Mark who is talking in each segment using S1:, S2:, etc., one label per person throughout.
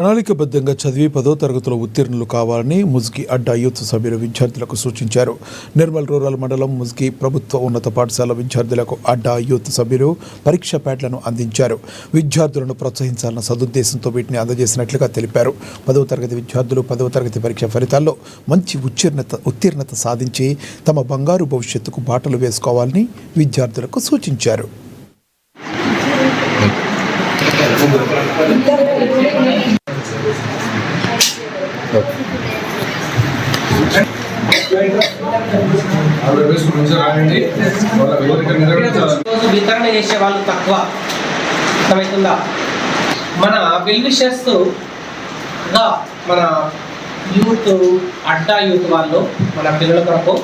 S1: ప్రణాళికబద్ధంగా చదివి 10వ తరగతిలో ఉత్తీర్ణులు కావాలని ముజ్గి అడ్డా యూత్ సభ్యులు విద్యార్థులకు సూచించారు. నిర్మల్ రూరల్ మండలం ముజ్గి ప్రభుత్వ ఉన్నత పాఠశాల విద్యార్థులకు అడ్డా యూత్ సభ్యులు పరీక్ష ప్యాడ్లను అందించారు. విద్యార్థులను ప్రోత్సహించాలన్న సదుద్దేశంతో వీటిని అందజేసినట్లుగా తెలిపారు. 10వ తరగతి విద్యార్థులు 10వ తరగతి పరీక్ష ఫలితాల్లో మంచి ఉత్తీర్ణత సాధించి తమ బంగారు భవిష్యత్తుకు బాటలు వేసుకోవాలని విద్యార్థులకు సూచించారు.
S2: వితరణ చేసే వాళ్ళు తక్కువ, అర్థమవుతుందా? మన వెల్ విషర్స్గా మన యూత్ అడ్డా యూత్ వాళ్ళు మన పిల్లల కొరకు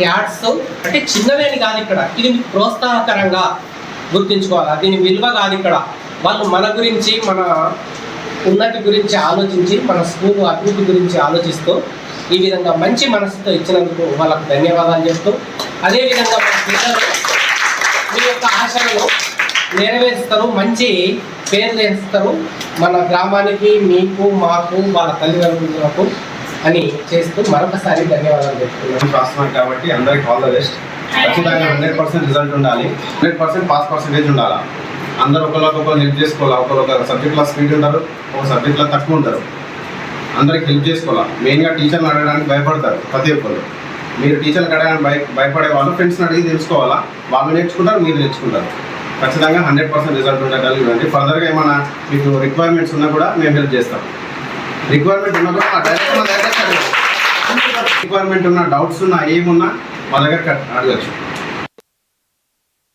S2: యాడ్స్ అంటే చిన్నవేని కాదు, ఇక్కడ ఇది ప్రోత్సాహకరంగా గుర్తించుకోవాలి. దీని విలువ కాదు. ఇక్కడ వాళ్ళు మన గురించి, మన ఉన్నతి గురించి ఆలోచించి, మన స్కూల్ అభివృద్ధి గురించి ఆలోచిస్తూ ఈ విధంగా మంచి మనసుతో ఇచ్చినందుకు వాళ్ళకు ధన్యవాదాలు చెప్తూ, అదేవిధంగా మన పిల్లలు మీ యొక్క ఆశలను నెరవేరుస్తారు, మంచి పేరు తెస్తారు మన గ్రామానికి, మీకు, మాకు, వాళ్ళ తల్లిదండ్రులకు అని చేస్తూ మరొకసారి ధన్యవాదాలు చెప్తున్నాను.
S3: రాస్తున్నాం కాబట్టి అందరికి ఆల్ ద బెస్ట్. ఖచ్చితంగా 100% రిజల్ట్ ఉండాలి, 100% పాస్ పర్సెంటేజ్ ఉండాలి. అందరూ ఒకరు హెల్ప్ చేసుకోవాలి. ఒక సబ్జెక్ట్లో స్పీడ్ ఉంటారు, ఒక సబ్జెక్ట్లో తక్కువ ఉంటారు. అందరికి హెల్ప్ చేసుకోవాలి. మెయిన్గా టీచర్ని అడగడానికి భయపడతారు ప్రతి ఒక్కరు. మీరు టీచర్ని అడగడానికి భయపడే వాళ్ళు ఫ్రెండ్స్ని అడిగి తెలుసుకోవాలా. వాళ్ళు నేర్చుకుంటారు, మీరు నేర్చుకుంటారు. ఖచ్చితంగా 100% రిజల్ట్ ఉండగలిగినండి. ఫర్దర్గా ఏమైనా మీకు రిక్వైర్మెంట్స్ ఉన్నా కూడా మేము హెల్ప్ చేస్తాం. రిక్వైర్మెంట్ ఉన్నా కూడా డైరెక్ట్ రిక్వైర్మెంట్ ఉన్న డౌట్స్ ఉన్నా ఏమున్నా మా దగ్గర అడగచ్చు.